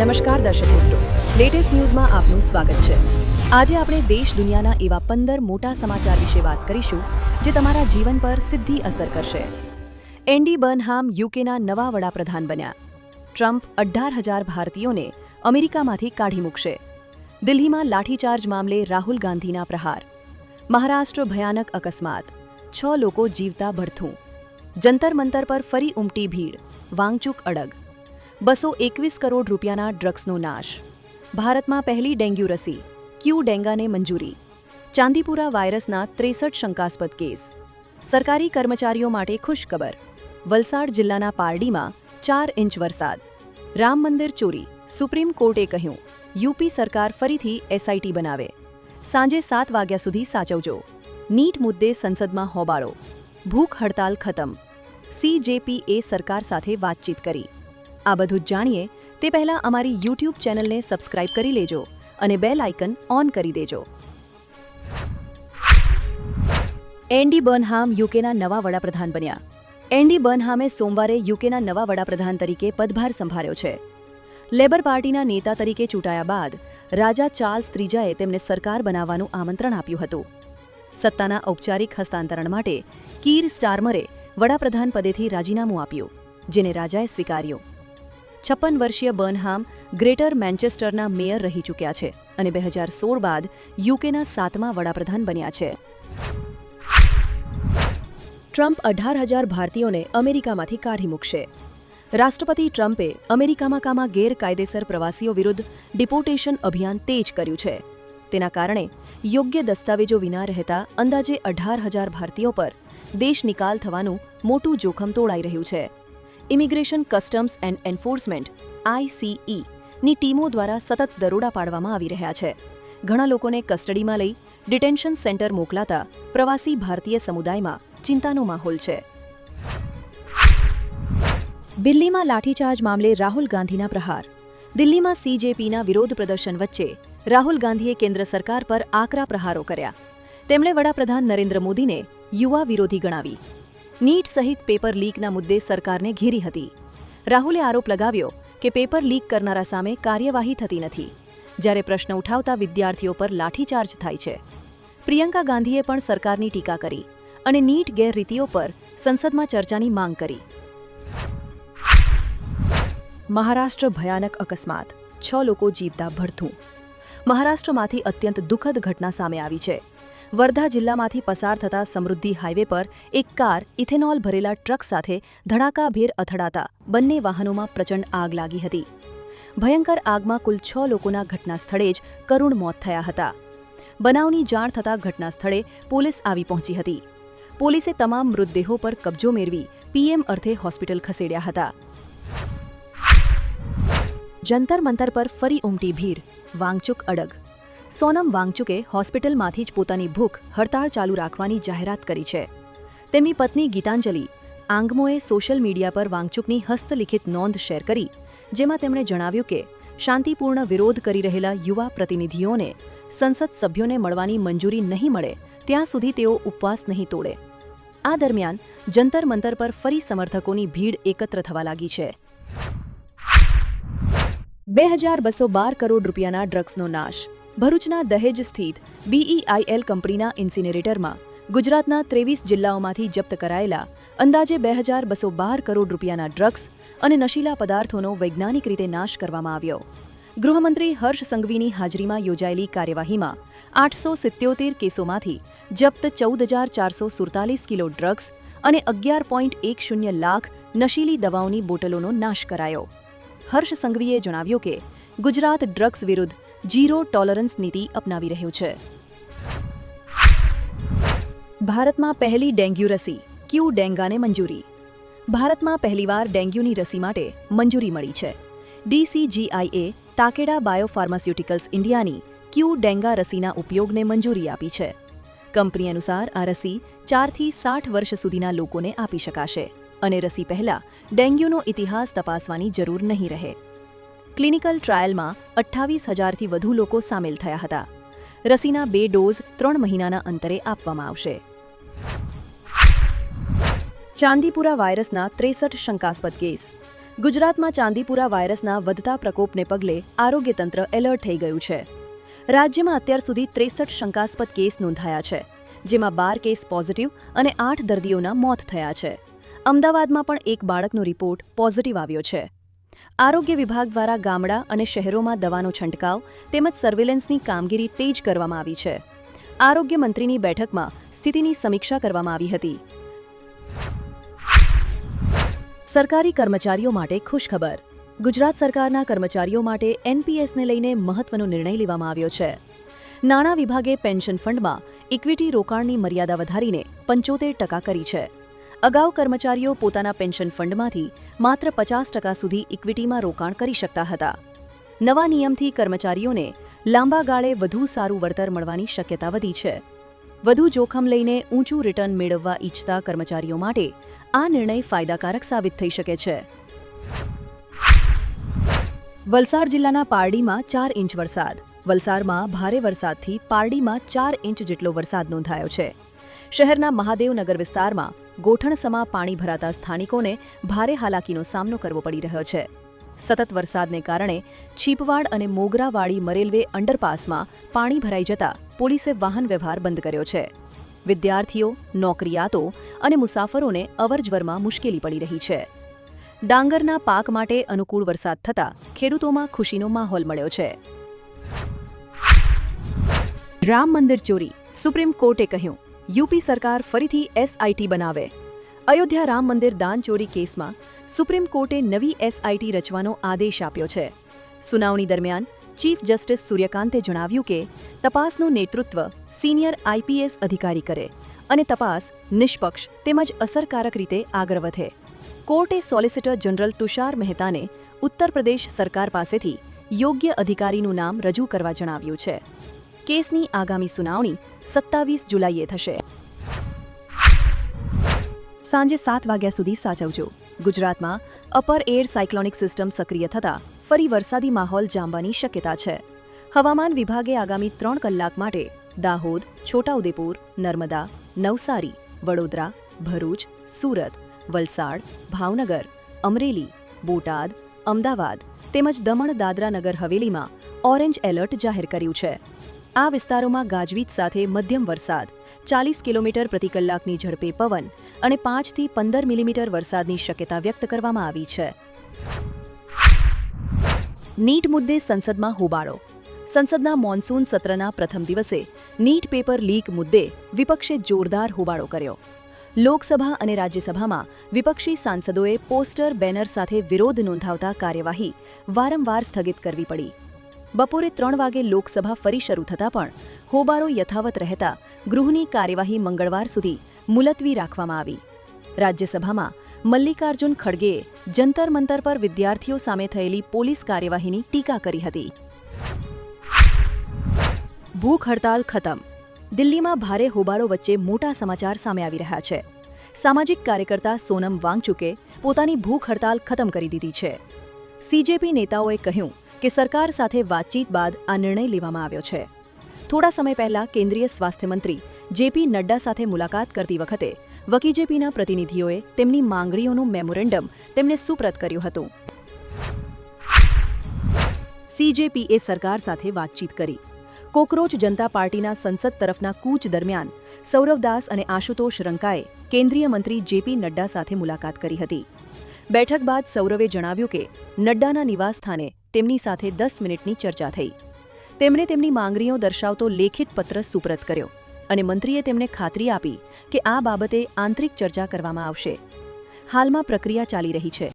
નમસ્કાર દર્શક મિત્રો, લેટેસ્ટ ન્યૂઝમાં આપનું સ્વાગત છે। આજે આપણે દેશ દુનિયાના એવા 15 મોટા સમાચાર વિશે વાત કરીશું જે તમારા જીવન પર સીધી અસર કરશે। એન્ડી બર્નહામ યુકેના નવા વડાપ્રધાન બન્યા। ટ્રમ્પ 18,000 ભારતીયોને અમેરિકામાંથી કાઢી મૂકશે। દિલ્હીમાં લાઠીચાર્જ મામલે રાહુલ ગાંધીના પ્રહાર। મહારાષ્ટ્ર ભયાનક અકસ્માત, 6 લોકો જીવતા ભડથું। જંતર મંતર પર ફરી ઉમટી ભીડ, વાંગચુક અડગ। 221 કરોડ રૂપિયાના ડ્રગ્સનો નાશ। ભારતમાં પહેલી ડેન્ગ્યુ રસી, ક્યુ ડેંગાને મંજૂરી। ચાંદીપુરા વાયરસના 63 શંકાસ્પદ કેસ। સરકારી કર્મચારીઓ માટે ખુશખબર, વલસાડ જિલ્લાના પારડીમાં 4 ઇંચ વરસાદ। રામ મંદિર ચોરી, સુપ્રીમ કોર્ટે કહ્યું યુપી સરકાર ફરીથી એસઆઈટી બનાવે। સાંજે 7 વાગ્યા સુધી સાચવજો। નીટ મુદ્દે સંસદમાં હોબાળો। ભૂખ હડતાલ ખતમ, સીજેપીએ સરકાર સાથે વાતચીત કરી। આ બધું જ જાણીએ તે પહેલાં અમારી યુટ્યુબ ચેનલને સબસ્ક્રાઇબ કરી લેજો અને બેલ આઇકન ઓન કરી દેજો। એન્ડી બર્નહામ યુકેના નવા વડાપ્રધાન બન્યા। એન્ડી બર્નહામે સોમવારે યુકેના નવા વડાપ્રધાન તરીકે પદભાર સંભાળ્યો છે। લેબર પાર્ટીના નેતા તરીકે ચૂંટાયા બાદ રાજા ચાર્લ્સ ત્રીજાએ તેમને સરકાર બનાવવાનું આમંત્રણ આપ્યું હતું। સત્તાના ઔપચારિક હસ્તાંતરણ માટે કીર સ્ટારમરે વડાપ્રધાન પદેથી રાજીનામું આપ્યું, જેને રાજાએ સ્વીકાર્યું। 56 વર્ષીય બર્નહામ ગ્રેટર મેન્ચેસ્ટરના મેયર રહી ચૂક્યા છે અને 2016 બાદ યુકેના 7મા વડાપ્રધાન બન્યા છે। ટ્રમ્પ 18,000 ભારતીયોને અમેરિકામાંથી કાઢી મૂકશે। રાષ્ટ્રપતિ ટ્રમ્પે અમેરિકામાં ગેરકાયદેસર પ્રવાસીઓ વિરુદ્ધ ડિપોર્ટેશન અભિયાન તેજ કર્યું છે। તેના કારણે યોગ્ય દસ્તાવેજો વિના રહેતા અંદાજે 18,000 ભારતીયો પર દેશ નિકાલ થવાનું મોટું જોખમ તોળાઈ રહ્યું છે। Immigration customs and enforcement ICE ની ટીમો દ્વારા સતત દરોડા પાડવામાં આવી રહ્યા છે। ઘણા લોકોને કસ્ટડીમાં લઈ ડિટેન્શન સેન્ટર મોકલાતા પ્રવાસી ભારતીય સમુદાયમાં ચિંતાનો માહોલ છે। દિલ્હીમાં લાઠીચાર્જ મામલે રાહુલ ગાંધીના પ્રહાર। દિલ્હીમાં સીજેપીના વિરોધ પ્રદર્શન વચ્ચે રાહુલ ગાંધીએ કેન્દ્ર સરકાર પર આકરા પ્રહારો કર્યા। તેમણે વડાપ્રધાન નરેન્દ્ર મોદીને યુવા વિરોધી ગણાવી। નીટ સહિત પેપર લીકના મુદ્દે સરકારને ઘેરી હતી। રાહુલે આરોપ લગાવ્યો કે પેપર લીક કરનારા સામે કાર્યવાહી થતી નથી, જ્યારે પ્રશ્ન ઉઠાવતા વિદ્યાર્થીઓ પર લાઠીચાર્જ થાય છે। પ્રિયંકા ગાંધીએ પણ સરકારની ટીકા કરી અને નીટ ગેરરીતિઓ પર સંસદમાં ચર્ચાની માંગ કરી। મહારાષ્ટ્ર ભયાનક અકસ્માત, 6 લોકો જીવતા ભડથું। મહારાષ્ટ્રમાંથી અત્યંત દુઃખદ ઘટના સામે આવી છે। વર્ધા જિલ્લામાંથી પસાર થતા સમૃદ્ધિ હાઈવે પર એક કાર ઇથેનોલ ભરેલા ટ્રક સાથે ધડાકાભેર અથડાતા બંને વાહનોમાં પ્રચંડ આગ લાગી હતી। ભયંકર આગમાં કુલ 6 લોકોના ઘટના સ્થળે જ કરુણ મોત થયા હતા। બનાવની જાણ થતાં ઘટના સ્થળે પોલીસ આવી પહોંચી હતી। પોલીસે તમામ મૃતદેહો પર કબજો મેળવી પીએમ અર્થે હોસ્પિટલ ખસેડ્યા હતા। જંતર મંતર પર ફરી ઉમટી ભીડ, વાંગચુક અડગ। સોનમ વાંગચુકે હોસ્પિટલમાંથી જ પોતાની ભૂખ હડતાળ ચાલુ રાખવાની જાહેરાત કરી છે। તેમની પત્ની ગીતાંજલિ આંગમોએ સોશિયલ મીડિયા પર વાંગચુકની હસ્તલિખિત નોંધ શેર કરી, જેમાં તેમણે જણાવ્યું કે શાંતિપૂર્ણ વિરોધ કરી રહેલા યુવા પ્રતિનિધિઓને સંસદ સભ્યોને મળવાની મંજૂરી નહીં મળે ત્યાં સુધી તેઓ ઉપવાસ નહીં તોડે। આ દરમિયાન જંતર મંતર પર ફરી સમર્થકોની ભીડ એકત્ર થવા લાગી છે। 2,212 કરોડ રૂપિયાના ડ્રગ્સનો નાશ। ભરૂચના દહેજ સ્થિત BEIL કંપનીના ઇન્સિનેરેટરમાં ગુજરાતના 23 જિલ્લાઓમાંથી જપ્ત કરાયેલા અંદાજે 2,212 કરોડ રૂપિયાના ડ્રગ્સ અને નશીલા પદાર્થોનો વૈજ્ઞાનિક રીતે નાશ કરવામાં આવ્યો। ગૃહમંત્રી હર્ષ સંઘવીની હાજરીમાં યોજાયેલી કાર્યવાહીમાં 877 કેસોમાંથી જપ્ત 14,447 કિલો ડ્રગ્સ અને 11.10 લાખ નશીલી દવાઓની બોટલોનો નાશ કરાયો। હર્ષ સંઘવીએ જણાવ્યું કે ગુજરાત ડ્રગ્સ વિરુદ્ધ ઝીરો ટોલરન્સ નીતિ અપનાવી રહ્યું છે। ભારતમાં પહેલી ડેન્ગ્યુ રસી, ક્યુ ડેંગાને મંજૂરી। ભારતમાં પહેલીવાર ડેન્ગ્યુની રસી માટે મંજૂરી મળી છે। DCGIએ તાકેડા બાયોફાર્માસ્યુટિકલ્સ ઇન્ડિયાની ક્યુ ડેંગા રસીના ઉપયોગને મંજૂરી આપી છે। કંપની અનુસાર આ રસી 4 થી 60 વર્ષ સુધીના લોકોને આપી શકાશે અને રસી પહેલાં ડેન્ગ્યુનો ઇતિહાસ તપાસવાની જરૂર નહીં રહે। ક્લિનિકલ ટ્રાયલમાં 28,000થી વધુ લોકો સામેલ થયા હતા। રસીના 2 ડોઝ 3 મહિનાના અંતરે આપવામાં આવશે। ચાંદીપુરા વાયરસના 63 શંકાસ્પદ કેસ। ગુજરાતમાં ચાંદીપુરા વાયરસના વધતા પ્રકોપને પગલે આરોગ્ય તંત્ર એલર્ટ થઈ ગયું છે. રાજ્યમાં અત્યાર સુધી 63 શંકાસ્પદ કેસ નોંધાયા છે, જેમાં 12 કેસ પોઝિટિવ અને 8 દર્દીઓના મોત થયા છે. અમદાવાદમાં પણ એક બાળકનો રિપોર્ટ પોઝિટિવ આવ્યો છે. આરોગ્ય વિભાગ દ્વારા ગામડા અને શહેરોમાં દવાનો છંટકાવ તેમજ સર્વેલન્સની કામગીરી તેજ કરવામાં આવી છે. આરોગ્ય મંત્રીની બેઠકમાં સ્થિતિની સમીક્ષા કરવામાં આવી હતી. સરકારી કર્મચારીઓ માટે ખુશખબર. ગુજરાત સરકારના કર્મચારીઓ માટે એનપીએસને લઈને મહત્વનો નિર્ણય લેવામાં આવ્યો છે. નાણાં વિભાગે પેન્શન ફંડમાં ઇક્વિટી રોકાણની મર્યાદા વધારીને 75% કરી છે. અગાઉ કર્મચારીઓ પોતાના પેન્શન ફંડમાંથી માત્ર 50% સુધી ઇક્વિટીમાં રોકાણ કરી શકતા હતા. નવા નિયમથી કર્મચારીઓને લાંબા ગાળે વધુ સારું વળતર મળવાની શક્યતા વધી છે. વધુ જોખમ લઈને ઊંચું રિટર્ન મેળવવા ઈચ્છતા કર્મચારીઓ માટે આ નિર્ણય ફાયદાકારક સાબિત થઈ શકે છે. વલસાડ જિલ્લાના પારડીમાં 4 ઇંચ વરસાદ. વલસાડમાં ભારે વરસાદથી પારડીમાં 4 ઇંચ જેટલો વરસાદ નોંધાયો છે. શહેરના મહાદેવનગર વિસ્તારમાં ગોઠણસમા પાણી ભરાતા સ્થાનિકોને ભારે હાલાકીનો સામનો કરવો પડી રહ્યો છે. સતત વરસાદને કારણે છીપવાડ અને મોગરાવાડી મરેલવે અંડરપાસમાં પાણી ભરાઈ જતા પોલીસે વાહન વ્યવહાર બંધ કર્યો છે. વિદ્યાર્થીઓ, નોકરિયાતો અને મુસાફરોને અવરજવરમાં મુશ્કેલી પડી રહી છે. ડાંગરના પાક માટે અનુકૂળ વરસાદ થતાં ખેડૂતોમાં ખુશીનો માહોલ મળ્યો છે. રામ મંદિર ચોરી. સુપ્રીમ કોર્ટે કહ્યું, યુપી સરકાર ફરીથી એસઆઈટી બનાવે. અયોધ્યા રામ મંદિર દાન ચોરી કેસમાં સુપ્રીમ કોર્ટે નવી એસઆઈટી રચવાનો આદેશ આપ્યો છે. સુનાવણી દરમિયાન ચીફ જસ્ટિસ સૂર્યકાંતે જણાવ્યું કે તપાસનું નેતૃત્વ સિનિયર આઈપીએસ અધિકારી કરે અને તપાસ નિષ્પક્ષ તેમજ અસરકારક રીતે આગળ વધે. કોર્ટે સોલિસિટર જનરલ તુષાર મહેતાને ઉત્તર પ્રદેશ સરકાર પાસેથી યોગ્ય અધિકારીનું નામ રજૂ કરવા જણાવ્યું છે. કેસની આગામી સુનાવણી 27 જુલાઈએ થશે. સાંજે 7 વાગ્યા સુધી સાચવજો. ગુજરાતમાં અપર એર સાયક્લોનિક સિસ્ટમ સક્રિય થતાં ફરી વરસાદી માહોલ જામવાની શક્યતા છે. હવામાન વિભાગે આગામી 3 કલાક માટે દાહોદ, છોટાઉદેપુર, નર્મદા, નવસારી, વડોદરા, ભરૂચ, સુરત, વલસાડ, ભાવનગર, અમરેલી, બોટાદ, અમદાવાદ તેમજ દમણ દાદરા નગર હવેલીમાં ઓરેન્જ એલર્ટ જાહેર કર્યું છે. આ વિસ્તારોમાં ગાજવીજ સાથે મધ્યમ વરસાદ, 40 કિલોમીટર પ્રતિ કલાકની ઝડપે પવન અને 5 થી 15 મિલીમીટર વરસાદની શક્યતા વ્યક્ત કરવામાં આવી છે. નીટ મુદ્દે સંસદમાં હોબાળો. સંસદના મોન્સૂન સત્રના પ્રથમ દિવસે નીટ પેપર લીક મુદ્દે વિપક્ષે જોરદાર હોબાળો કર્યો. લોકસભા અને રાજ્યસભામાં વિપક્ષી સાંસદોએ પોસ્ટર, બેનર સાથે વિરોધ નોંધાવતા કાર્યવાહી વારંવાર સ્થગિત કરવી પડી. બપોરે 3 વાગે લોકસભા ફરી શરૂ થતાં પણ હોબાળો યથાવત રહેતા ગૃહની કાર્યવાહી મંગળવાર સુધી મુલતવી રાખવામાં આવી. રાજ્યસભામાં મલ્લિકાર્જુન ખડગેએ જંતર મંતર પર વિદ્યાર્થીઓ સામે થયેલી પોલીસ કાર્યવાહીની ટીકા કરી હતી. ભૂખ હડતાલ ખતમ. દિલ્હીમાં ભારે હોબાળો વચ્ચે મોટા સમાચાર સામે આવી રહ્યા છે. સામાજિક કાર્યકર્તા સોનમ વાંગચુકે પોતાની ભૂખ હડતાલ ખતમ કરી દીધી છે. સીજેપી નેતાઓએ કહ્યું કે સરકાર સાથે વાતચીત બાદ આ નિર્ણય લેવામાં આવ્યો છે. થોડા સમય પહેલા કેન્દ્રીય સ્વાસ્થ્ય મંત્રી જેપી નડ્ડા સાથે મુલાકાત કરતી વખતે વકીજેપીના પ્રતિનિધિઓએ તેમની માંગણીઓનું મેમોરેન્ડમ તેમને સુપ્રત કર્યું હતું. સીજેપીએ સરકાર સાથે વાતચીત કરી. કોકરોચ જનતા પાર્ટીના સંસદ તરફના કૂચ દરમિયાન સૌરવદાસ અને આશુતોષ રંકાએ કેન્દ્રીય મંત્રી જેપી નડ્ડા સાથે મુલાકાત કરી હતી. બેઠક બાદ સૌરવે જણાવ્યું કે નડ્ડાના નિવાસસ્થાને તેમની સાથે 10 મિનિટની ચર્ચા થઈ. તેમણે તેમની માંગણીઓ દર્શાવતો લેખિત પત્ર સુપ્રત કર્યો અને મંત્રીએ તેમને ખાતરી આપી કે આ બાબતે આંતરિક ચર્ચા કરવામાં આવશે. હાલમાં પ્રક્રિયા ચાલી રહી છે.